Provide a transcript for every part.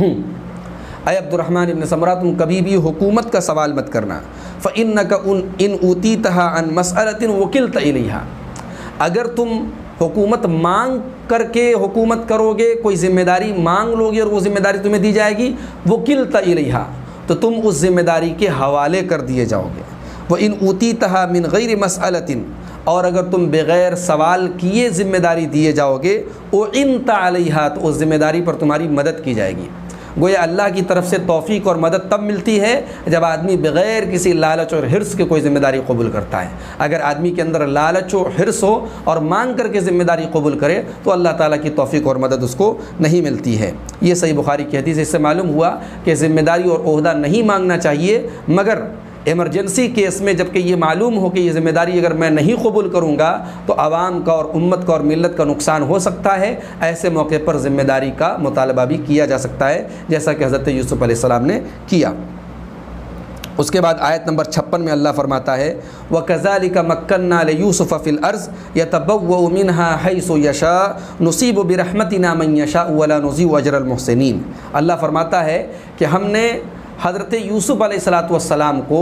اے عبد الرحمن ابن سمرہ تم کبھی بھی حکومت کا سوال مت کرنا، فَإِنَّكَ إِنْ أُوتِيتَهَا عَنْ مَسْأَلَةٍ وُكِلْتَ إِلَيْهَا، اگر تم حکومت مانگ کر کے حکومت کرو گے، کوئی ذمہ داری مانگ لو گے اور وہ ذمہ داری تمہیں دی جائے گی، وُكِلْتَ إِلَيْهَا، تو تم اس ذمہ داری کے حوالے کر دیے جاؤ گے۔ وَإِنْ أُوتِيتَهَا مِنْ غَيْرِ مَسْأَلَةٍ، اور اگر تم بغیر سوال کیے ذمہ داری دیے جاؤ گے، وَإِنْتَ عَلَيْهَا، تو اس ذمہ داری پر تمہاری مدد کی جائے گی۔ گویا اللہ کی طرف سے توفیق اور مدد تب ملتی ہے جب آدمی بغیر کسی لالچ اور حرص کے کوئی ذمہ داری قبول کرتا ہے۔ اگر آدمی کے اندر لالچ و حرص ہو اور مانگ کر کے ذمہ داری قبول کرے تو اللہ تعالیٰ کی توفیق اور مدد اس کو نہیں ملتی ہے۔ یہ صحیح بخاری کی حدیث، اس سے معلوم ہوا کہ ذمہ داری اور عہدہ نہیں مانگنا چاہیے، مگر ایمرجنسی کیس میں جب کہ یہ معلوم ہو کہ یہ ذمہ داری اگر میں نہیں قبول کروں گا تو عوام کا اور امت کا اور ملت کا نقصان ہو سکتا ہے، ایسے موقع پر ذمہ داری کا مطالبہ بھی کیا جا سکتا ہے، جیسا کہ حضرت یوسف علیہ السلام نے کیا۔ اس کے بعد آیت نمبر 56 میں اللہ فرماتا ہے وَكَذَلِكَ مَكَّنَّا لِيُوسُفَ فِي الْأَرْضِ يَتَبَوَّأُ مِنْهَا حَيْثُ يَشَاءُ نُصِيبُ بِرَحْمَتِنَا مَن يَشَاءُ وَلَا نُضِيعُ أَجْرَ الْمُحْسِنِينَ۔ اللہ فرماتا ہے کہ ہم نے حضرت یوسف علیہ السلام کو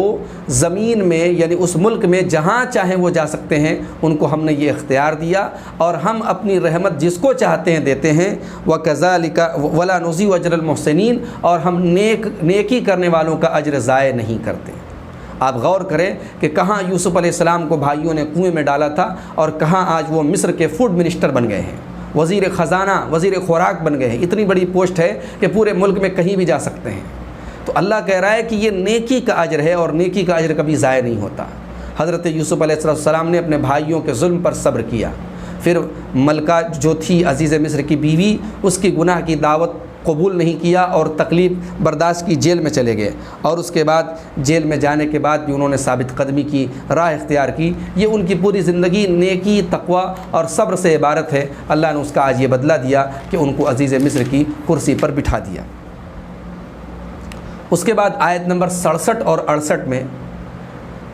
زمین میں یعنی اس ملک میں جہاں چاہیں وہ جا سکتے ہیں، ان کو ہم نے یہ اختیار دیا اور ہم اپنی رحمت جس کو چاہتے ہیں دیتے ہیں۔ وَكَذَلِكَ وَلَا نُضِيعُ أَجْرَ الْمُحْسِنِينَ، اور ہم نیکی کرنے والوں کا اجر ضائع نہیں کرتے۔ آپ غور کریں کہ کہاں یوسف علیہ السلام کو بھائیوں نے کنویں میں ڈالا تھا اور کہاں آج وہ مصر کے فوڈ منسٹر بن گئے ہیں، وزیر خزانہ، وزیر خوراک بن گئے ہیں۔ اتنی بڑی پوسٹ ہے کہ پورے ملک میں کہیں بھی جا سکتے ہیں۔ تو اللہ کہہ رہا ہے کہ یہ نیکی کا اجر ہے اور نیکی کا اجر کبھی ضائع نہیں ہوتا۔ حضرت یوسف علیہ السلام نے اپنے بھائیوں کے ظلم پر صبر کیا، پھر ملکہ جو تھی عزیز مصر کی بیوی، اس کی گناہ کی دعوت قبول نہیں کیا اور تکلیف برداشت کی، جیل میں چلے گئے، اور اس کے بعد جیل میں جانے کے بعد بھی انہوں نے ثابت قدمی کی، راہ اختیار کی۔ یہ ان کی پوری زندگی نیکی، تقوی اور صبر سے عبارت ہے۔ اللہ نے اس کا آج یہ بدلہ دیا کہ ان کو عزیز مصر کی کرسی پر بٹھا دیا۔ اس کے بعد آیت نمبر 67 اور 68 میں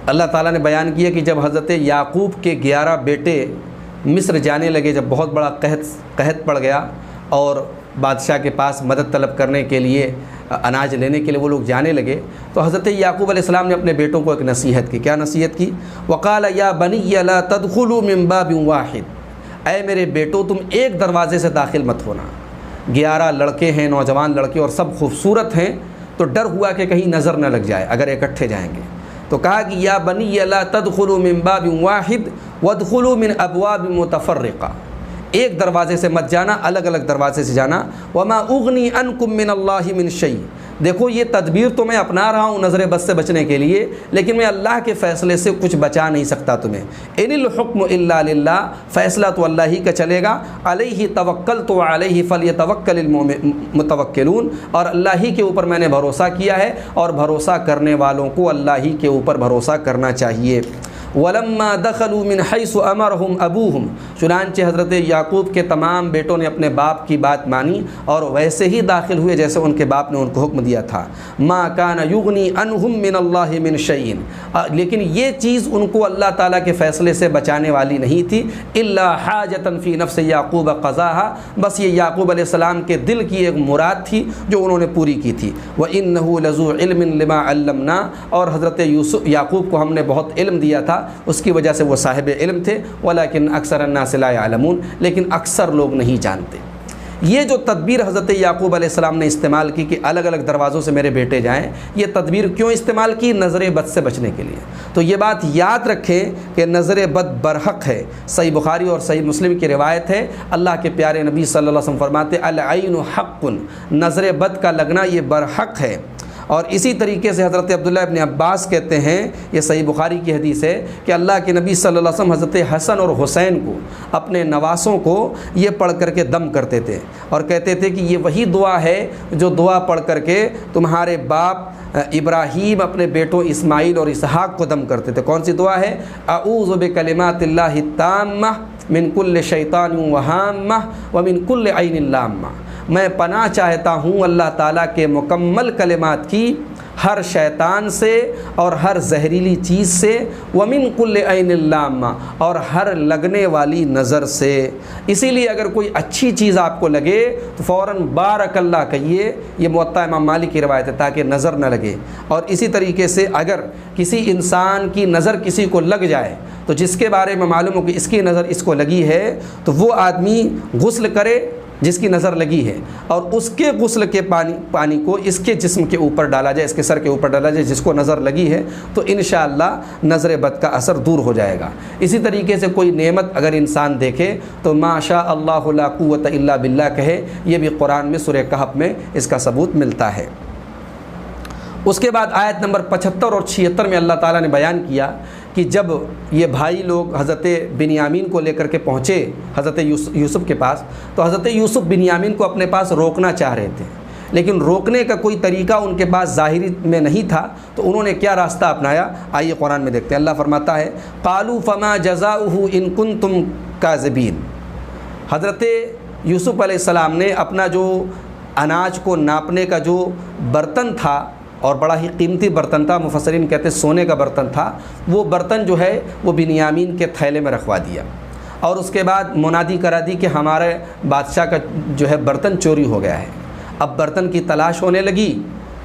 اللہ تعالیٰ نے بیان کیا کہ جب حضرت یعقوب کے 11 بیٹے مصر جانے لگے، جب بہت بڑا قحط پڑ گیا اور بادشاہ کے پاس مدد طلب کرنے کے لیے، اناج لینے کے لیے وہ لوگ جانے لگے، تو حضرت یعقوب علیہ السلام نے اپنے بیٹوں کو ایک نصیحت کی۔ کیا نصیحت کی؟ وقال یا بنی لا تدخلوا من باب واحد، اے میرے بیٹوں تم ایک دروازے سے داخل مت ہونا۔ 11 لڑکے ہیں، نوجوان لڑکے، اور سب خوبصورت ہیں، تو ڈر ہوا کہ کہیں نظر نہ لگ جائے اگر اکٹھے جائیں گے، تو کہا کہ یا بنی لا تدخلوا من باب واحد وادخلوا من ابواب متفرقہ، ایک دروازے سے مت جانا، الگ الگ دروازے سے جانا۔ وما اغنی عنکم من اللہ من شیء، دیکھو یہ تدبیر تو میں اپنا رہا ہوں نظر بد سے بچنے کے لیے، لیکن میں اللہ کے فیصلے سے کچھ بچا نہیں سکتا تمہیں۔ ان الحکم الا للہ، فیصلہ تو اللہ ہی کا چلے گا۔ علیہ توکلت وعلیہ فلیتوکل المتوکلون، اور اللہ ہی کے اوپر میں نے بھروسہ کیا ہے اور بھروسہ کرنے والوں کو اللہ ہی کے اوپر بھروسہ کرنا چاہیے۔ وَلَمَّا دَخَلُوا مِنْ حَيْثُ أَمَرَهُمْ أَبُوهُمْ، چنانچہ حضرت یعقوب کے تمام بیٹوں نے اپنے باپ کی بات مانی اور ویسے ہی داخل ہوئے جیسے ان کے باپ نے ان کو حکم دیا تھا۔ مَا كَانَ يُغْنِي عَنْهُمْ مِنَ اللَّهِ مِنْ شَيْءٍ، لیکن یہ چیز ان کو اللہ تعالیٰ کے فیصلے سے بچانے والی نہیں تھی۔ إِلَّا حَاجَةً فِي نَفْسِ يَعْقُوبَ قَضَاهَا، بس یہ یعقوب علیہ السلام کے دل کی ایک مراد تھی جو انہوں نے پوری کی تھی۔ وَإِنَّهُ لَذُو عِلْمٍ لِمَا عَلَّمْنَا، اور حضرت یعقوب کو ہم نے بہت علم دیا تھا، اس کی وجہ سے وہ صاحب علم تھے۔ ولیکن اکثر الناس لا يعلمون، لیکن اکثر لوگ نہیں جانتے۔ یہ جو تدبیر حضرت یعقوب علیہ السلام نے استعمال کی کہ الگ الگ دروازوں سے میرے بیٹے جائیں، یہ تدبیر کیوں استعمال کی؟ نظر بد سے بچنے کے لیے۔ تو یہ بات یاد رکھیں کہ نظر بد برحق ہے۔ صحیح بخاری اور صحیح مسلم کی روایت ہے، اللہ کے پیارے نبی صلی اللہ علیہ وسلم فرماتے العین حق، نظر بد کا لگنا یہ برحق ہے۔ اور اسی طریقے سے حضرت عبداللہ ابن عباس کہتے ہیں، یہ صحیح بخاری کی حدیث ہے کہ اللہ کے نبی صلی اللہ علیہ وسلم حضرت حسن اور حسین کو، اپنے نواسوں کو یہ پڑھ کر کے دم کرتے تھے اور کہتے تھے کہ یہ وہی دعا ہے جو دعا پڑھ کر کے تمہارے باپ ابراہیم اپنے بیٹوں اسماعیل اور اسحاق کو دم کرتے تھے۔ کون سی دعا ہے؟ اعوذ بکلمات اللہ التامہ من کل شیطان وہامہ ومن کل عین لامہ، میں پناہ چاہتا ہوں اللہ تعالیٰ کے مکمل کلمات کی ہر شیطان سے اور ہر زہریلی چیز سے، ومن کل عین لامہ اور ہر لگنے والی نظر سے۔ اسی لیے اگر کوئی اچھی چیز آپ کو لگے تو فوراً بارک اللہ کہیے، یہ موطا امام مالک کی روایت ہے، تاکہ نظر نہ لگے۔ اور اسی طریقے سے اگر کسی انسان کی نظر کسی کو لگ جائے تو جس کے بارے میں معلوم ہو کہ اس کی نظر اس کو لگی ہے، تو وہ آدمی غسل کرے جس کی نظر لگی ہے، اور اس کے غسل کے پانی کو اس کے جسم کے اوپر ڈالا جائے، اس کے سر کے اوپر ڈالا جائے جس کو نظر لگی ہے، تو انشاءاللہ نظر بد کا اثر دور ہو جائے گا۔ اسی طریقے سے کوئی نعمت اگر انسان دیکھے تو ما شاء اللہ لا قوت الا باللہ کہے، یہ بھی قرآن میں سورہ کہف میں اس کا ثبوت ملتا ہے۔ اس کے بعد آیت نمبر 75 اور 76 میں اللہ تعالیٰ نے بیان کیا کہ جب یہ بھائی لوگ حضرت بنیامین کو لے کر کے پہنچے حضرت یوسف کے پاس، تو حضرت یوسف بنیامین کو اپنے پاس روکنا چاہ رہے تھے، لیکن روکنے کا کوئی طریقہ ان کے پاس ظاہری میں نہیں تھا، تو انہوں نے کیا راستہ اپنایا، آئیے قرآن میں دیکھتے ہیں۔ اللہ فرماتا ہے قالوا فما جزاؤہ ان کنتم کاذبین۔ حضرت یوسف علیہ السلام نے اپنا جو اناج کو ناپنے کا جو برتن تھا، اور بڑا ہی قیمتی برتن تھا، مفسرین کہتے ہیں سونے کا برتن تھا، وہ برتن جو ہے وہ بنیامین کے تھیلے میں رکھوا دیا، اور اس کے بعد منادی کرا دی کہ ہمارے بادشاہ کا جو ہے برتن چوری ہو گیا ہے۔ اب برتن کی تلاش ہونے لگی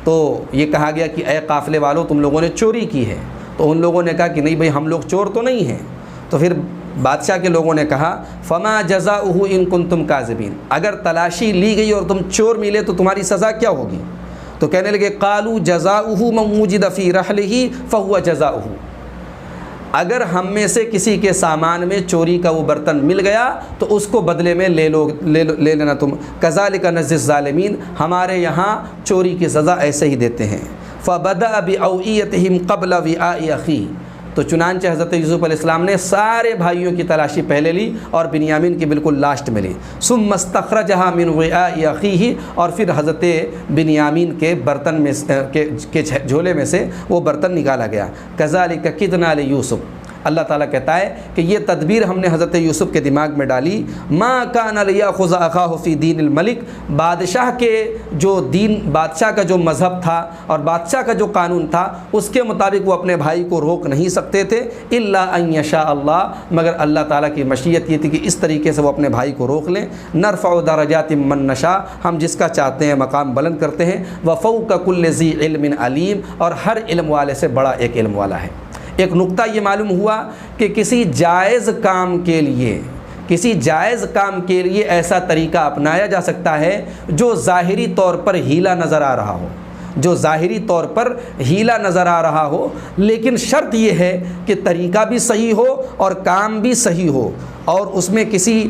تو یہ کہا گیا کہ اے قافلے والوں تم لوگوں نے چوری کی ہے، تو ان لوگوں نے کہا کہ نہیں بھئی ہم لوگ چور تو نہیں ہیں۔ تو پھر بادشاہ کے لوگوں نے کہا فما جزاؤہ ان کنتم کاذبین، اگر تلاشی لی گئی اور تم چور ملے تو تمہاری سزا کیا ہوگی؟ تو کہنے لگے قالوا جزاؤہ من وجد فی رحلہ فہو جزاؤہ، اگر ہم میں سے کسی کے سامان میں چوری کا وہ برتن مل گیا تو اس کو بدلے میں لے لینا تم، کذالک نجزی الظالمین، ہمارے یہاں چوری کی سزا ایسے ہی دیتے ہیں۔ فبدأ بأوعیتہم قبل وعاء اخیہ، تو چنانچہ حضرت یوسف علیہ السلام نے سارے بھائیوں کی تلاشی پہلے لی اور بنیامین کی بالکل لاسٹ میں لی۔ ثم استخرجها من وعاء اخیہ، اور پھر حضرت بنیامین کے برتن میں کے جھولے میں سے وہ برتن نکالا گیا۔ کذالک کدنا لیوسف، اللہ تعالیٰ کہتا ہے کہ یہ تدبیر ہم نے حضرت یوسف کے دماغ میں ڈالی۔ ما کان لیأخذ اخاہ فی دین الملک، بادشاہ کے جو دین، بادشاہ کا جو مذہب تھا اور بادشاہ کا جو قانون تھا اس کے مطابق وہ اپنے بھائی کو روک نہیں سکتے تھے، الا ان یشاء اللہ، مگر اللہ تعالیٰ کی مشیت یہ تھی کہ اس طریقے سے وہ اپنے بھائی کو روک لیں۔ نرفع درجات من نشاء، ہم جس کا چاہتے ہیں مقام بلند کرتے ہیں۔ وفوق کل ذی علم علیم، اور ہر علم والے سے بڑا ایک علم والا ہے۔ ایک نقطہ یہ معلوم ہوا کہ کسی جائز کام کے لیے ایسا طریقہ اپنایا جا سکتا ہے جو ظاہری طور پر ہیلا نظر آ رہا ہو، لیکن شرط یہ ہے کہ طریقہ بھی صحیح ہو اور کام بھی صحیح ہو، اور اس میں کسی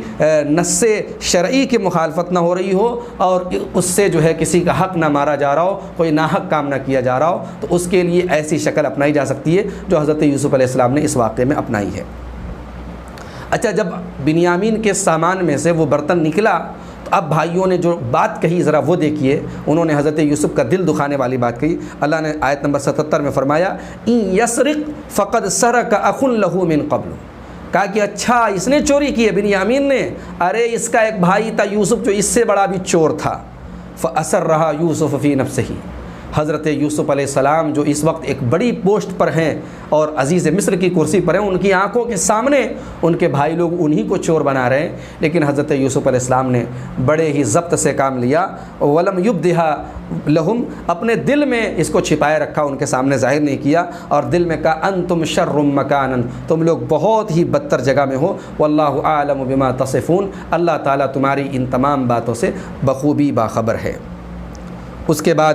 نص شرعی کی مخالفت نہ ہو رہی ہو، اور اس سے جو ہے کسی کا حق نہ مارا جا رہا ہو، کوئی ناحق کام نہ کیا جا رہا ہو، تو اس کے لیے ایسی شکل اپنائی جا سکتی ہے جو حضرت یوسف علیہ السلام نے اس واقعے میں اپنائی ہے۔ اچھا، جب بنیامین کے سامان میں سے وہ برتن نکلا تو اب بھائیوں نے جو بات کہی ذرا وہ دیکھیے، انہوں نے حضرت یوسف کا دل دکھانے والی بات کہی۔ اللہ نے آیت نمبر 77 میں فرمایا ان یسرق فقد سرق اخ له من قبل، کہا کہ اچھا اس نے چوری کی ہے بنیامین نے، ارے اس کا ایک بھائی تھا یوسف جو اس سے بڑا بھی چور تھا۔ فأسرها یوسف فی نفسہ، حضرت یوسف علیہ السلام جو اس وقت ایک بڑی پوسٹ پر ہیں اور عزیز مصر کی کرسی پر ہیں، ان کی آنکھوں کے سامنے ان کے بھائی لوگ انہی کو چور بنا رہے ہیں، لیکن حضرت یوسف علیہ السلام نے بڑے ہی ضبط سے کام لیا۔ ولم یبدها لہم، اپنے دل میں اس کو چھپائے رکھا، ان کے سامنے ظاہر نہیں کیا، اور دل میں کہا انتم شر مکانا، تم لوگ بہت ہی بدتر جگہ میں ہو، واللہ اعلم بما تصفون، اللہ تعالیٰ تمہاری ان تمام باتوں سے بخوبی باخبر ہے۔ اس کے بعد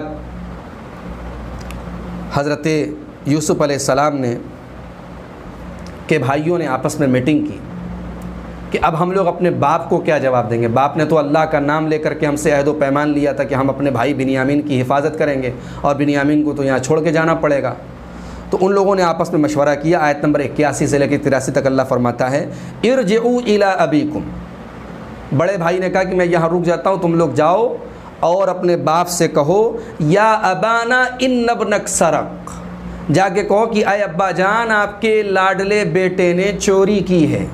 حضرت یوسف علیہ السلام نے کہ بھائیوں نے آپس میں میٹنگ کی کہ اب ہم لوگ اپنے باپ کو کیا جواب دیں گے۔ باپ نے تو اللہ کا نام لے کر کے ہم سے عہد و پیمان لیا تھا کہ ہم اپنے بھائی بنیامین کی حفاظت کریں گے، اور بنیامین کو تو یہاں چھوڑ کے جانا پڑے گا۔ تو ان لوگوں نے آپس میں مشورہ کیا۔ آیت نمبر 81 سے لے کے 83 تک اللہ فرماتا ہے ارجعوا الی ابیکم، بڑے بھائی نے کہا کہ میں یہاں رک جاتا ہوں، تم لوگ جاؤ اور اپنے باپ سے کہو یا ابانا ان ابنک سرق، جا کے کہو کہ اے ابا جان آپ کے لاڈلے بیٹے نے چوری کی ہے۔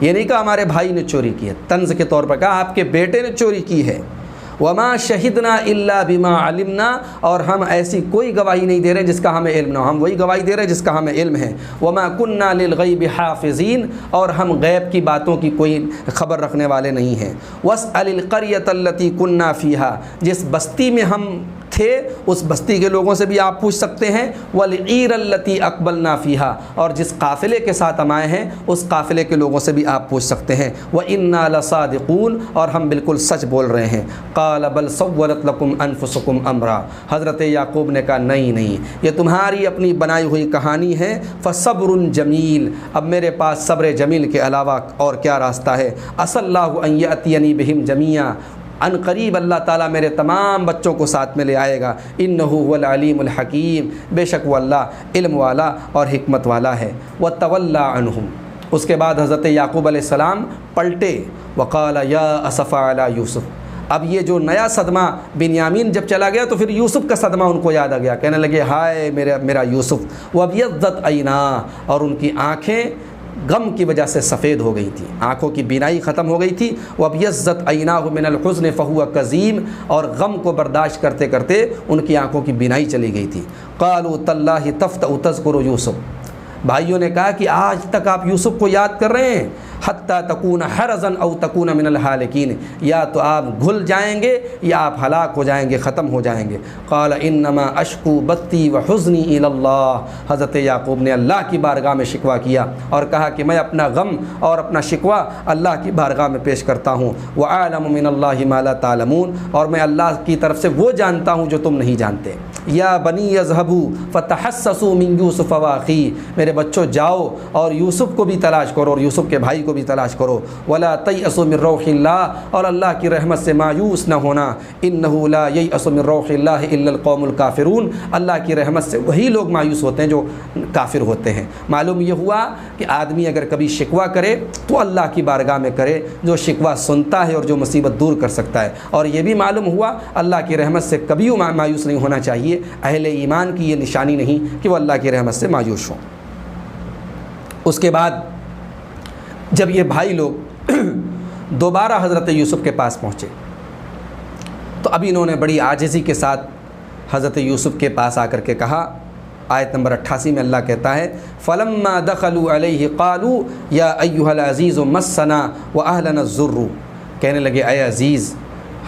یہ نہیں کہا ہمارے بھائی نے چوری کی ہے، طنز کے طور پر کہا آپ کے بیٹے نے چوری کی ہے۔ وما شہدنا الا بما علمنا، اور ہم ایسی کوئی گواہی نہیں دے رہے جس کا ہمیں علم نہ ہو، ہم وہی گواہی دے رہے جس کا ہمیں علم ہے۔ وما كنا للغیب حافظین، اور ہم غیب کی باتوں کی کوئی خبر رکھنے والے نہیں ہیں۔ واسأل القریۃ التی كنا فیہا، جس بستی میں ہم تھے اس بستی کے لوگوں سے بھی آپ پوچھ سکتے ہیں۔ والعیر التی اقبلنا فیہا، اور جس قافلے کے ساتھ ہم آئے ہیں اس قافلے کے لوگوں سے بھی آپ پوچھ سکتے ہیں۔ وإنا لصادقون، اور ہم بالکل سچ بول رہے ہیں۔ قال بل سولت لکم انفسکم امرا، حضرت یعقوب نے کہا نہیں، یہ تمہاری اپنی بنائی ہوئی کہانی ہے۔ فصبر جمیل، اب میرے پاس صبر جمیل کے علاوہ اور کیا راستہ ہے۔ عسى اللہ ان یأتینی بہم جمیعا، ان قریب اللہ تعالیٰ میرے تمام بچوں کو ساتھ میں لے آئے گا۔ انہ هو العلیم الحکیم، بے شک وہ اللہ علم والا اور حکمت والا ہے۔ وتولی عنہم، اس کے بعد حضرت یعقوب علیہ السلام پلٹے۔ وقال یا اسفا علی یوسف، اب یہ جو نیا صدمہ بنیامین جب چلا گیا تو پھر یوسف کا صدمہ ان کو یاد آ گیا، کہنے لگے ہائے میرا یوسف۔ وابیضت عیناہ، اور ان کی آنکھیں غم کی وجہ سے سفید ہو گئی تھی، آنکھوں کی بینائی ختم ہو گئی تھی۔ وابیضت عیناہ من الحزن فہو کظیم، اور غم کو برداشت کرتے کرتے ان کی آنکھوں کی بینائی چلی گئی تھی۔ قالوا تاللہ تفتأ تذکر یوسف، بھائیوں نے کہا کہ آج تک آپ یوسف کو یاد کر رہے ہیں۔ حتیٰ تکون حرزا او تکون من الحالکین، یا تو آپ گھل جائیں گے یا آپ ہلاک ہو جائیں گے، ختم ہو جائیں گے۔ قال انما اشکو بثی وحزنی الی اللہ، حضرت یعقوب نے اللہ کی بارگاہ میں شکوہ کیا اور کہا کہ میں اپنا غم اور اپنا شکوہ اللہ کی بارگاہ میں پیش کرتا ہوں۔ وأعلم من اللہ ما لا تعلمون، اور میں اللہ کی طرف سے وہ جانتا ہوں جو تم نہیں جانتے۔ یا بنی اذهبوا فتحسسوا من یوسف واخیہ، میرے بچوں جاؤ اور یوسف کو بھی تلاش کرو اور یوسف کے بھائی کو بھی تلاش کرو۔ ولا تیأسوا من روح اللہ، اور اللہ کی رحمت سے مایوس نہ ہونا۔ انہ لا ییأس من روح اللہ الا القوم الکافرون، اللہ کی رحمت سے وہی لوگ مایوس ہوتے ہیں جو کافر ہوتے ہیں۔ معلوم یہ ہوا کہ آدمی اگر کبھی شکوہ کرے تو اللہ کی بارگاہ میں کرے، جو شکوہ سنتا ہے اور جو مصیبت دور کر سکتا ہے۔ اور یہ بھی معلوم ہوا اللہ کی رحمت سے کبھی مایوس نہیں ہونا چاہیے۔ اہل ایمان کی یہ نشانی نہیں کہ وہ اللہ کی رحمت سے مایوس ہوں۔ اس کے بعد جب یہ بھائی لوگ دوبارہ حضرت یوسف کے پاس پہنچے تو اب انہوں نے بڑی عاجزی کے ساتھ حضرت یوسف کے پاس آ کر کے کہا۔ آیت نمبر 88 میں اللہ کہتا ہے فلما دخلوا علیہ قالوا یا ایھا العزیز مسنا واہلنا الضر، کہنے لگے اے عزیز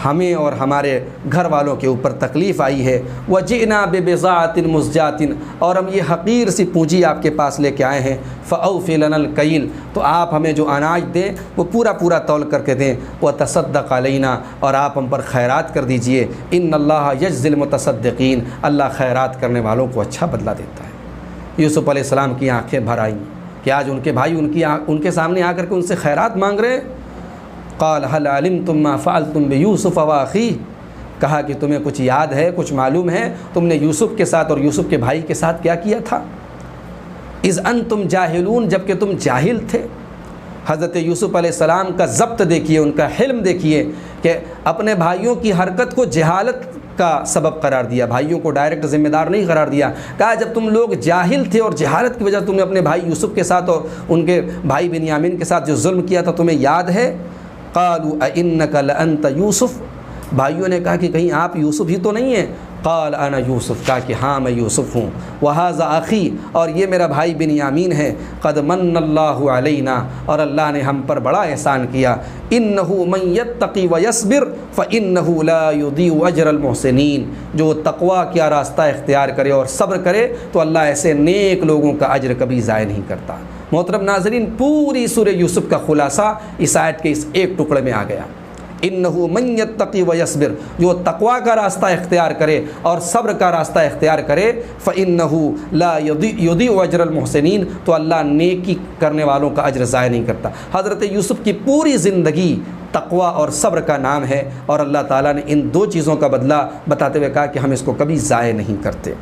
ہمیں اور ہمارے گھر والوں کے اوپر تکلیف آئی ہے۔ وجئنا ببضاعۃ مزجاۃ، اور ہم یہ حقیر سی پونجی آپ کے پاس لے کے آئے ہیں۔ فاوفی لنا الکیل، تو آپ ہمیں جو اناج دیں وہ پورا تول کر کے دیں۔ وتصدق علینا، اور آپ ہم پر خیرات کر دیجئے۔ ان اللہ یجزی المتصدقین، اللہ خیرات کرنے والوں کو اچھا بدلہ دیتا ہے۔ یوسف علیہ السلام کی آنکھیں بھر آئیں کہ آج ان کے بھائی ان کے سامنے آ کر کے ان سے خیرات مانگ رہے ہیں۔ قال هل علمتم ما فعلتم بیوسف واخیہ، کہا کہ تمہیں کچھ یاد ہے، کچھ معلوم ہے تم نے یوسف کے ساتھ اور یوسف کے بھائی کے ساتھ کیا کیا تھا؟ اذ انتم جاہلون، جب کہ تم جاہل تھے۔ حضرت یوسف علیہ السلام کا ضبط دیکھیے، ان کا حلم دیکھیے کہ اپنے بھائیوں کی حرکت کو جہالت کا سبب قرار دیا، بھائیوں کو ڈائریکٹ ذمہ دار نہیں قرار دیا۔ کہا جب تم لوگ جاہل تھے اور جہالت کی وجہ سے تم نے اپنے بھائی یوسف کے ساتھ اور ان کے بھائی بنیامین کے ساتھ جو ظلم کیا تھا تمہیں یاد ہے؟ قالوا اِنَّكَ لَأَنْتَ یوسف، بھائیوں نے کہا کہ کہیں آپ یوسف ہی تو نہیں ہیں؟ قال انا یوسف، کہا کہ ہاں میں یوسف ہوں۔ وہذا اخی، اور یہ میرا بھائی بنیامین ہے۔ قد من اللہ علینا، اور اللہ نے ہم پر بڑا احسان کیا۔ انہ من یتقی ویصبر فانہ لا یضیع اجر المحسنین، جو تقوی کیا راستہ اختیار کرے اور صبر کرے تو اللہ ایسے نیک لوگوں کا اجر کبھی ضائع نہیں کرتا۔ محترم ناظرین، پوری سورہ یوسف کا خلاصہ اس آیت کے اس ایک ٹکڑے میں آ گیا۔ انہ من یتقی ویصبر، جو تقوی کا راستہ اختیار کرے اور صبر کا راستہ اختیار کرے، فانہ لا یضیع اجر المحسنین، تو اللہ نیکی کرنے والوں کا اجر ضائع نہیں کرتا۔ حضرت یوسف کی پوری زندگی تقوی اور صبر کا نام ہے، اور اللہ تعالیٰ نے ان دو چیزوں کا بدلہ بتاتے ہوئے کہا کہ ہم اس کو کبھی ضائع نہیں کرتے۔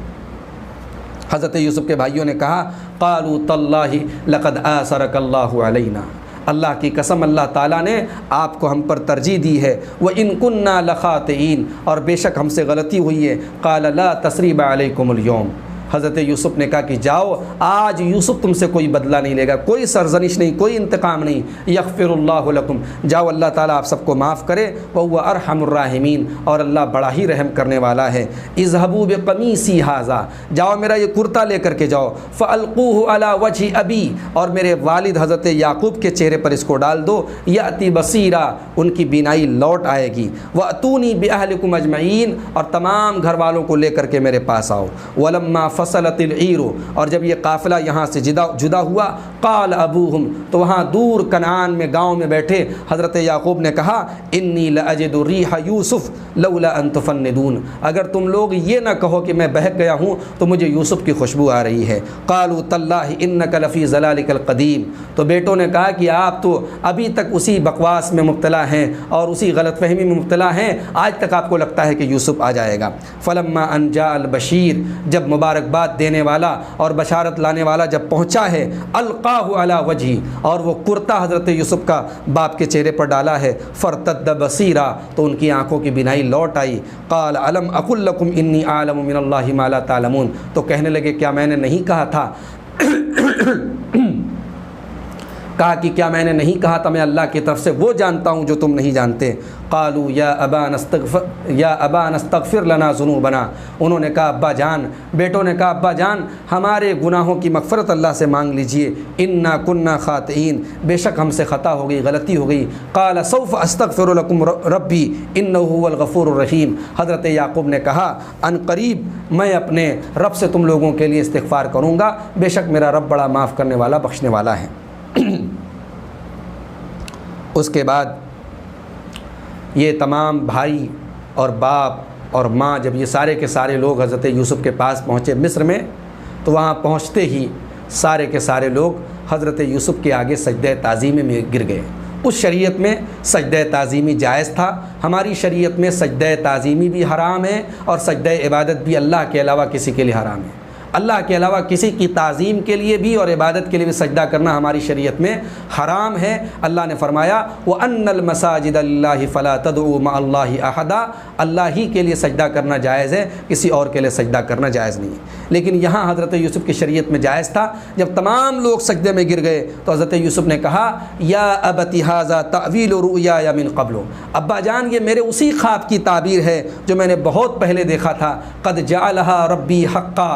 حضرت یوسف کے بھائیوں نے کہا قالوا تاللہ لقد آثرک اللہ علینا، اللہ کی قسم اللہ تعالیٰ نے آپ کو ہم پر ترجیح دی ہے۔ وَإِن كُنَّا لَخَاطِئِينَ، اور بے شک ہم سے غلطی ہوئی ہے۔ قال لا تثریب علیکم اليوم، حضرت یوسف نے کہا کہ جاؤ، آج یوسف تم سے کوئی بدلہ نہیں لے گا، کوئی سرزنش نہیں، کوئی انتقام نہیں، یغفر اللہ لکم، جاؤ اللہ تعالیٰ آپ سب کو معاف کرے، وہو ارحم الراحمین، اور اللہ بڑا ہی رحم کرنے والا ہے۔ اذهبوا بقمیصی ھذا، جاؤ میرا یہ کرتا لے کر کے جاؤ، فالقوه علی وجه ابی، اور میرے والد حضرت یعقوب کے چہرے پر اس کو ڈال دو، یاتی بصیرا، ان کی بینائی لوٹ آئے گی، واتونی باہلکم اجمعین، اور تمام گھر والوں کو لے کر کے میرے پاس آؤ۔ ولما فصلت العیر، اور جب یہ قافلہ یہاں سے جدا ہوا، قال ابوہم، تو وہاں دور کنعان میں گاؤں میں بیٹھے حضرت یعقوب نے کہا، انی لاجد ریح یوسف لولا ان تفندون، اگر تم لوگ یہ نہ کہو کہ میں بہک گیا ہوں تو مجھے یوسف کی خوشبو آ رہی ہے۔ قالوا تاللہ انک لفی ضلالک القدیم، تو بیٹوں نے کہا کہ آپ تو ابھی تک اسی بکواس میں مبتلا ہیں اور اسی غلط فہمی میں مبتلا ہیں، آج تک آپ کو لگتا ہے کہ یوسف آ جائے گا۔ فلما ان جاء البشیر، جب مبارکباد دینے والا اور بشارت لانے والا جب پہنچا ہے، القاہ علی وجہی، اور وہ کرتا حضرت یوسف کا باپ کے چہرے پر ڈالا ہے، فرتد بصیرا، تو ان کی آنکھوں کی بینائی لوٹ آئی۔ قال الم اقل لکم انی اعلم من اللہ ما لا تعلمون، تو کہنے لگے کیا میں نے نہیں کہا تھا کہا کہ کیا میں نے نہیں کہا تھا میں اللہ کی طرف سے وہ جانتا ہوں جو تم نہیں جانتے۔ قالوا یا ابا نستغفر لنا ذنوبنا، انہوں نے کہا ابا جان، بیٹوں نے کہا ابا جان ہمارے گناہوں کی مغفرت اللہ سے مانگ لیجئے، انا کنا خاطئین، بے شک ہم سے خطا ہو گئی، غلطی ہو گئی۔ قال سوف استغفر لکم ربی انہ هو الغفور الرحیم، حضرت یعقوب نے کہا ان قریب میں اپنے رب سے تم لوگوں کے لیے استغفار کروں گا، بے شک میرا رب بڑا معاف کرنے والا، بخشنے والا ہے۔ اس کے بعد یہ تمام بھائی اور باپ اور ماں، جب یہ سارے کے سارے لوگ حضرت یوسف کے پاس پہنچے مصر میں، تو وہاں پہنچتے ہی سارے کے سارے لوگ حضرت یوسف کے آگے سجدہ تعظیمی میں گر گئے۔ اس شریعت میں سجدہ تعظیمی جائز تھا، ہماری شریعت میں سجدہ تعظیمی بھی حرام ہے اور سجدہ عبادت بھی اللہ کے علاوہ کسی کے لیے حرام ہے۔ اللہ کے علاوہ کسی کی تعظیم کے لیے بھی اور عبادت کے لیے بھی سجدہ کرنا ہماری شریعت میں حرام ہے۔ اللہ نے فرمایا وَأَنَّ الْمَسَاجِدَ لِلَّهِ فَلَا تَدْعُوا مَعَ اللَّهِ أَحَدًا، اللہ ہی کے لیے سجدہ کرنا جائز ہے، کسی اور کے لیے سجدہ کرنا جائز نہیں ہے۔ لیکن یہاں حضرت یوسف کی شریعت میں جائز تھا۔ جب تمام لوگ سجدے میں گر گئے تو حضرت یوسف نے کہا یا ابت ھذا تأویل رؤیای من قبل، ابا جان یہ میرے اسی خواب کی تعبیر ہے جو میں نے بہت پہلے دیکھا تھا، قد جعلها ربی حقا،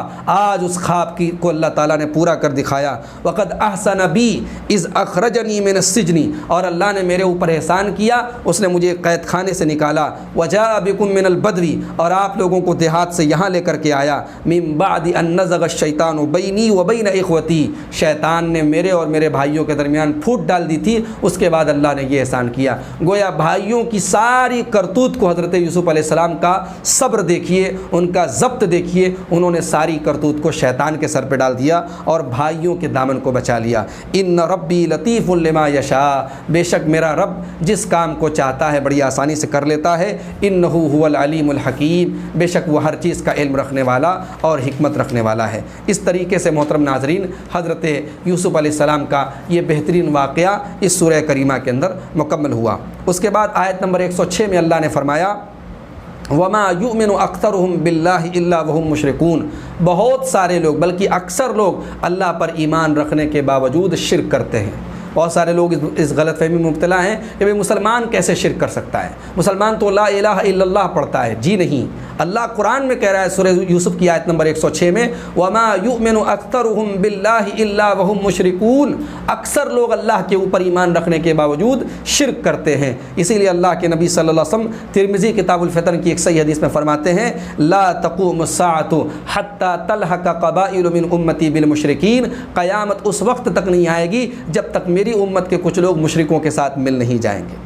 آج اس خواب کی کو اللہ تعالیٰ نے پورا کر دکھایا۔ وقد احسن بی اذ اخرجنی من السجن، اور اللہ نے میرے اوپر احسان کیا، اس نے مجھے قید خانے سے نکالا۔ وجاء بکم من البدو، اور آپ لوگوں کو دیہات سے یہاں لے کر کے آیا۔ من بعد ان نزغ الشیطان بینی و بین اخوتی، شیطان نے میرے اور میرے بھائیوں کے درمیان پھوٹ ڈال دی تھی، اس کے بعد اللہ نے یہ احسان کیا۔ گویا بھائیوں کی ساری کرتوت کو حضرت یوسف علیہ السلام کا صبر دیکھیے، ان کا ضبط دیکھیے، انہوں نے ساری کرتوت کو شیطان کے سر پہ ڈال دیا اور بھائیوں کے دامن کو بچا لیا۔ ان ربی لطیف لما یشاء، بے شک میرا رب جس کام کو چاہتا ہے بڑی آسانی سے کر لیتا ہے۔ انہ هو العلیم الحکیم، بے شک وہ ہر چیز کا علم رکھنے والا اور حکمت رکھنے والا ہے۔ اس طریقے سے محترم ناظرین حضرت یوسف علیہ السلام کا یہ بہترین واقعہ اس سورہ کریمہ کے اندر مکمل ہوا۔ اس کے بعد آیت نمبر 106 میں اللہ نے فرمایا وَمَا يُؤْمِنُ أَكْثَرُهُمْ بِاللَّهِ إِلَّا وَهُمْ مُشْرِكُونَ، بہت سارے لوگ بلکہ اکثر لوگ اللہ پر ایمان رکھنے کے باوجود شرک کرتے ہیں۔ بہت سارے لوگ اس غلط فہمی میں مبتلا ہیں کہ بھئی مسلمان کیسے شرک کر سکتا ہے، مسلمان تو لا الہ الا اللہ پڑھتا ہے۔ جی نہیں، اللہ قرآن میں کہہ رہا ہے سورہ یوسف کی آیت نمبر 106 میں وَمَا يُؤْمِنُ أَكْثَرُهُمْ بِاللَّهِ إِلَّا وَهُمْ مُشْرِكُونَ، اکثر لوگ اللہ کے اوپر ایمان رکھنے کے باوجود شرک کرتے ہیں۔ اسی لیے اللہ کے نبی صلی اللہ علیہ وسلم ترمذی کتاب الفتن کی ایک صحیح حدیث میں فرماتے ہیں لا تقوم الساعة حتى تلحق قبائل من امتی بالمشرکین، قیامت اس وقت تک نہیں آئے گی جب تک میری امت کے کچھ لوگ مشرکوں کے ساتھ مل نہیں جائیں گے۔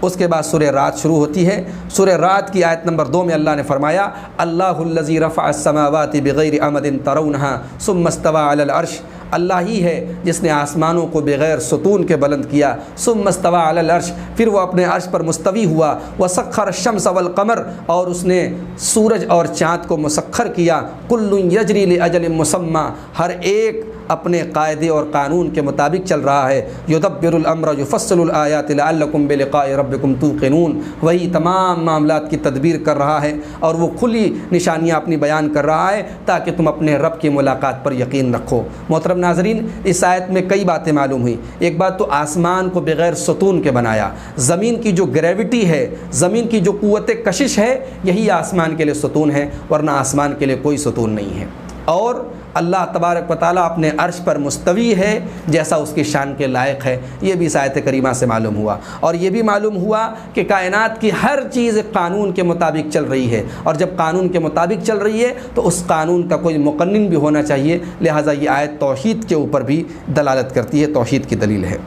اس کے بعد سورہ رات شروع ہوتی ہے۔ سورہ رات کی آیت نمبر 2 میں اللہ نے فرمایا اللہ الذی رفع السماوات بغیر عمد ترونها ثم استوى علی العرش، اللہ ہی ہے جس نے آسمانوں کو بغیر ستون کے بلند کیا، ثم استوى علی العرش، پھر وہ اپنے عرش پر مستوی ہوا، وسخر الشمس والقمر، اور اس نے سورج اور چاند کو مسخر کیا، کل یجری لاجل مسمى، ہر ایک اپنے قاعدے اور قانون کے مطابق چل رہا ہے. یدبر الامر یفصل الآیات لعلکم بلقاء ربکم توقنون. وہی تمام معاملات کی تدبیر کر رہا ہے اور وہ کھلی نشانیاں اپنی بیان کر رہا ہے تاکہ تم اپنے رب کی ملاقات پر یقین رکھو. محترم ناظرین، اس آیت میں کئی باتیں معلوم ہوئیں. ایک بات تو آسمان کو بغیر ستون کے بنایا. زمین کی جو گریوٹی ہے، زمین کی جو قوت کشش ہے، یہی آسمان کے لیے ستون ہے، ورنہ آسمان کے لیے کوئی ستون نہیں ہے. اور اللہ تبارک و تعالیٰ اپنے عرش پر مستوی ہے جیسا اس کی شان کے لائق ہے. یہ بھی اس آیت کریمہ سے معلوم ہوا. اور یہ بھی معلوم ہوا کہ کائنات کی ہر چیز ایک قانون کے مطابق چل رہی ہے، اور جب قانون کے مطابق چل رہی ہے تو اس قانون کا کوئی مقنن بھی ہونا چاہیے. لہٰذا یہ آیت توحید کے اوپر بھی دلالت کرتی ہے، توحید کی دلیل ہے.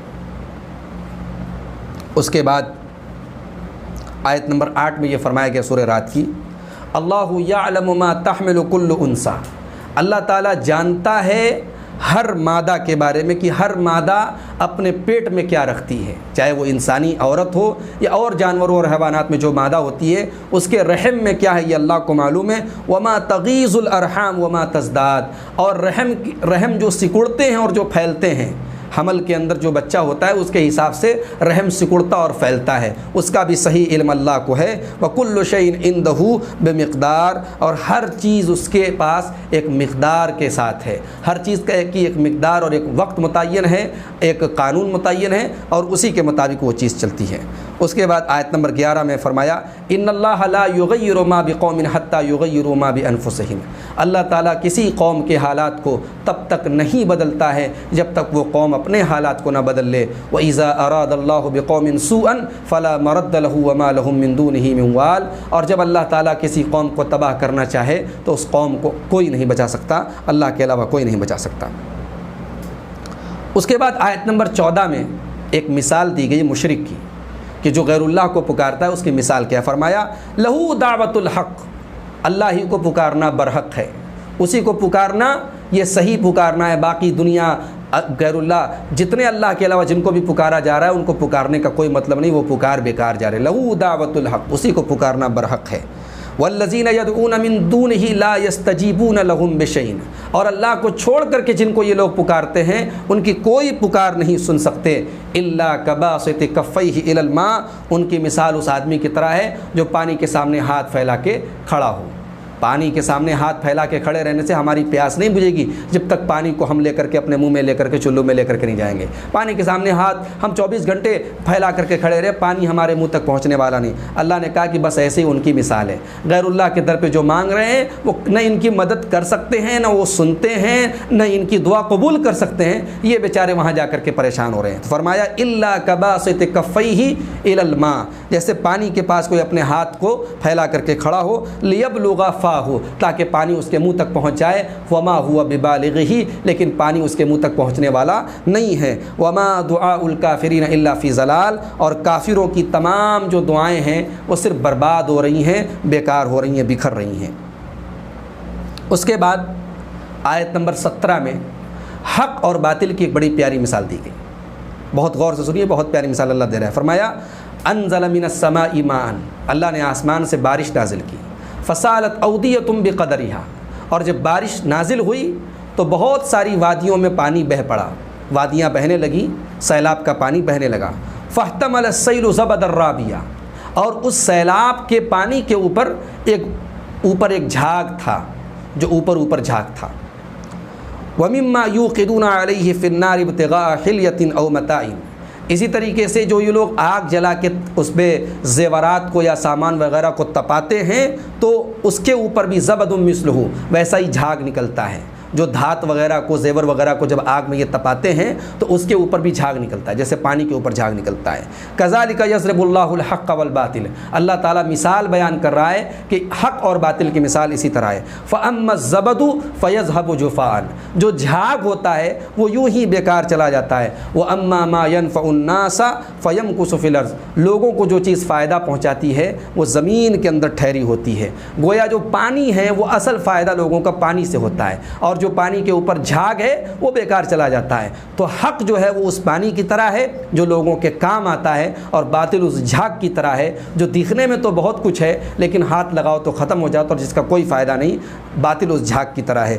اس کے بعد آیت نمبر 8 میں یہ فرمایا گیا سورہ رات کی، اللہ یعلم ما تحمل کل انثی. اللہ تعالیٰ جانتا ہے ہر مادہ کے بارے میں کہ ہر مادہ اپنے پیٹ میں کیا رکھتی ہے، چاہے وہ انسانی عورت ہو یا اور جانوروں اور حیوانات میں جو مادہ ہوتی ہے اس کے رحم میں کیا ہے یہ اللہ کو معلوم ہے. وما تغیض الارحام وما تزداد. اور رحم جو سکڑتے ہیں اور جو پھیلتے ہیں، حمل کے اندر جو بچہ ہوتا ہے اس کے حساب سے رحم سکڑتا اور پھیلتا ہے، اس کا بھی صحیح علم اللہ کو ہے. وَكُلُّ شَيْءٍ عِندَهُ بِمِقْدَار. اور ہر چیز اس کے پاس ایک مقدار کے ساتھ ہے. ہر چیز کا ایک مقدار اور ایک وقت متعین ہے، ایک قانون متعین ہے، اور اسی کے مطابق وہ چیز چلتی ہے. اس کے بعد آیت نمبر 11 میں فرمایا ان اللہ لا یغیر ما بقوم حتی یغیروا ما بانفسہم. اللہ تعالیٰ کسی قوم کے حالات کو تب تک نہیں بدلتا ہے جب تک وہ قوم اپنے حالات کو نہ بدل لے. وَإِذَا أَرَادَ اللَّهُ بِقَوْمٍ سُوءًا فَلَا مَرَدَّ لَهُ وَمَا لَهُم مِّن دُونِهِ مِن وَالٍ. اور جب اللہ تعالیٰ کسی قوم کو تباہ کرنا چاہے تو اس قوم کو کوئی نہیں بچا سکتا، اللہ کے علاوہ کوئی نہیں بچا سکتا. اس کے بعد آیت نمبر 14 میں ایک مثال دی گئی مشرک کی کہ جو غیر اللہ کو پکارتا ہے اس کی مثال کیا. فرمایا لہو دعوت الحق. اللہ ہی کو پکارنا برحق ہے، اسی کو پکارنا یہ صحیح پکارنا ہے. باقی دنیا غیر اللہ جتنے اللہ کے علاوہ جن کو بھی پکارا جا رہا ہے ان کو پکارنے کا کوئی مطلب نہیں، وہ پکار بیکار جا رہے. لہو دعوت الحق، اسی کو پکارنا برحق ہے. والذین یدعون من دونہ لا یستجیبون لہم بشیء. اور اللہ کو چھوڑ کر کے جن کو یہ لوگ پکارتے ہیں ان کی کوئی پکار نہیں سن سکتے. الا کباسط کفیہ الی الماء. ان کی مثال اس آدمی کی طرح ہے جو پانی کے سامنے ہاتھ پھیلا کے کھڑا ہو. پانی کے سامنے ہاتھ پھیلا کے کھڑے رہنے سے ہماری پیاس نہیں بجھے گی جب تک پانی کو ہم لے کر کے اپنے منہ میں لے کر کے چلو میں لے کر کے نہیں جائیں گے. پانی کے سامنے ہاتھ ہم 24 گھنٹے پھیلا کر کے کھڑے رہے، پانی ہمارے منہ تک پہنچنے والا نہیں. اللہ نے کہا کہ بس ایسے ہی ان کی مثال ہے. غیر اللہ کے در پہ جو مانگ رہے ہیں وہ نہ ان کی مدد کر سکتے ہیں، نہ وہ سنتے ہیں، نہ ان کی دعا قبول کر سکتے ہیں. یہ بیچارے وہاں جا کر کے پریشان ہو رہے ہیں. تو فرمایا الا کباسط کفیہ الی الماء. جیسے پانی کے پاس کوئی اپنے ہاتھ کو پھیلا کر کے کھڑا ہو، لیبلغ فاہ، تاکہ پانی اس کے منہ تک پہنچ جائے. وما ہوا ببالغہ، لیکن پانی اس کے منہ تک پہنچنے والا نہیں ہے. وما دعاء الکافرین الا فی ضلال. اور کافروں کی تمام جو دعائیں ہیں وہ صرف برباد ہو رہی ہیں، بیکار ہو رہی ہیں، بکھر رہی ہیں. اس کے بعد آیت نمبر 17 میں حق اور باطل کی ایک بڑی پیاری مثال دی گئی. بہت غور سے سنیے، بہت پیاری مثال اللہ دے رہا ہے. فرمایا انزل من السماء ماء. اللہ نے آسمان سے بارش نازل کی. فسالت اودیۃ بقدرہا. اور جب بارش نازل ہوئی تو بہت ساری وادیوں میں پانی بہہ پڑا، وادیاں بہنے لگیں، سیلاب کا پانی بہنے لگا. فاحتمل السیل زبدا رابیا. اور اس سیلاب کے پانی کے اوپر ایک جھاگ تھا، جو اوپر جھاگ تھا. ومما یوقدون علیہ فی النار ابتغاء حلیۃ او متاع. اسی طریقے سے جو یہ لوگ آگ جلا کے اس پہ زیورات کو یا سامان وغیرہ کو تپاتے ہیں تو اس کے اوپر بھی زبد مثلہ، ویسا ہی جھاگ نکلتا ہے. جو دھات وغیرہ کو، زیور وغیرہ کو جب آگ میں یہ تپاتے ہیں تو اس کے اوپر بھی جھاگ نکلتا ہے، جیسے پانی کے اوپر جھاگ نکلتا ہے. کذالک یضرب اللہ الحق والباطل. اللہ تعالیٰ مثال بیان کر رہا ہے کہ حق اور باطل کی مثال اسی طرح ہے. فاما الزبد فیذهب جفاء. جو جھاگ ہوتا ہے وہ یوں ہی بیکار چلا جاتا ہے. واما ما ينفع الناس فيمكث في الارض. لوگوں کو جو چیز فائدہ پہنچاتی ہے وہ زمین کے اندر ٹھہری ہوتی ہے. گویا جو پانی ہے وہ اصل فائدہ لوگوں کا پانی سے ہوتا ہے، اور جو پانی کے اوپر جھاگ ہے وہ بیکار چلا جاتا ہے. تو حق جو ہے وہ اس پانی کی طرح ہے جو لوگوں کے کام آتا ہے، اور باطل اس جھاگ کی طرح ہے جو دکھنے میں تو بہت کچھ ہے لیکن ہاتھ لگاؤ تو ختم ہو جاتا اور جس کا کوئی فائدہ نہیں. باطل اس جھاگ کی طرح ہے.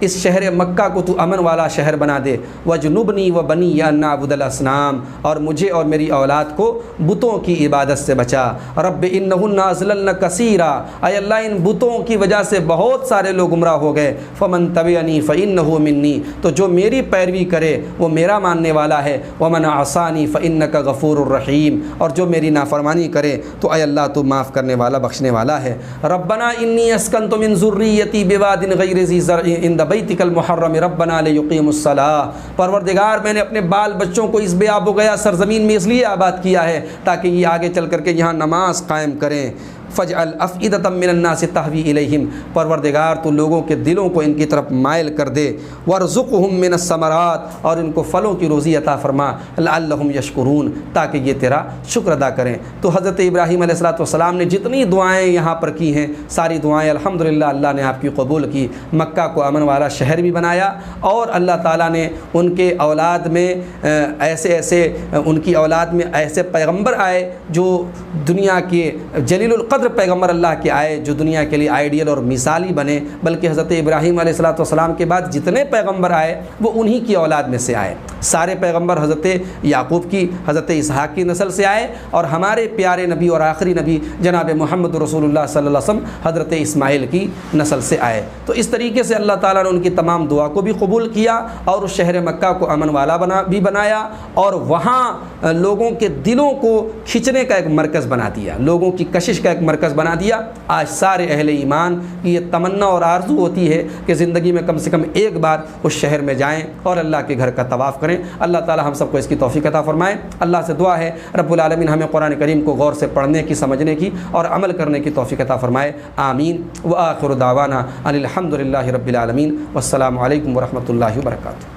اس شہر مکہ کو تو امن والا شہر بنا دے، وجنبنی و بنی ان نعبد الاصنام، اور مجھے اور میری اولاد کو بتوں کی عبادت سے بچا۔ رب انہن اضللن کثیرا، اے اللہ ان بتوں کی وجہ سے بہت سارے لوگ گمراہ ہو گئے۔ فمن تبعنی فانہ منی، تو جو میری پیروی کرے وہ میرا ماننے والا ہے۔ ومن عصانی فانک غفور الرحیم، اور جو میری نافرمانی کرے تو اے اللہ تو معاف کرنے والا بخشنے والا ہے۔ ربنا انی اسکنت من ذریتی بواد غیر ذی زرع عند بیتک المحرم ربنا لیقیموا الصلاۃ، پروردگار میں نے اپنے بال بچوں کو اس بے آب و گیا سرزمین میں اس لیے آباد کیا ہے تاکہ یہ آگے چل کر کے یہاں نماز قائم کریں۔ فجعل افئدۃ من الناس تہوی الیہم، پروردگار تو لوگوں کے دلوں کو ان کی طرف مائل کر دے۔ وارزقہم من الثمرات، اور ان کو پھلوں کی روزی عطا فرما۔ لعلہم یشکرون، تاکہ یہ تیرا شکر ادا کریں۔ تو حضرت ابراہیم علیہ السلام نے جتنی دعائیں یہاں پر کی ہیں ساری دعائیں الحمدللہ اللہ نے آپ کی قبول کی، مکہ کو امن والا شہر بھی بنایا، اور اللہ تعالیٰ نے ان کے اولاد میں ان کی اولاد میں ایسے پیغمبر آئے جو دنیا کے جلیل القدر پیغمبر اللہ کے آئے، جو دنیا کے لیے آئیڈیل اور مثالی بنے۔ بلکہ حضرت ابراہیم علیہ السلام کے بعد جتنے پیغمبر آئے وہ انہی کی اولاد میں سے آئے۔ سارے پیغمبر حضرت یعقوب کی، حضرت اسحاق کی نسل سے آئے، اور ہمارے پیارے نبی اور آخری نبی جناب محمد رسول اللہ صلی اللہ علیہ وسلم حضرت اسماعیل کی نسل سے آئے۔ تو اس طریقے سے اللہ تعالیٰ نے ان کی تمام دعا کو بھی قبول کیا، اور اس شہر مکہ کو امن والا بھی بنایا، اور وہاں لوگوں کے دلوں کو کھینچنے کا ایک مرکز بنا دیا، لوگوں کی کشش کا ایک مرکز بنا دیا۔ آج سارے اہل ایمان کی یہ تمنا اور آرزو ہوتی ہے کہ زندگی میں کم سے کم ایک بار اس شہر میں جائیں اور اللہ کے گھر کا طواف کریں۔ اللہ تعالی ہم سب کو اس کی توفیق عطا فرمائے۔ اللہ سے دعا ہے رب العالمین ہمیں قرآن کریم کو غور سے پڑھنے کی، سمجھنے کی اور عمل کرنے کی توفیق عطا فرمائے، آمین۔ وآخر دعوانا ان الحمد للہ رب العالمین، والسلام علیکم ورحمۃ اللہ وبرکاتہ۔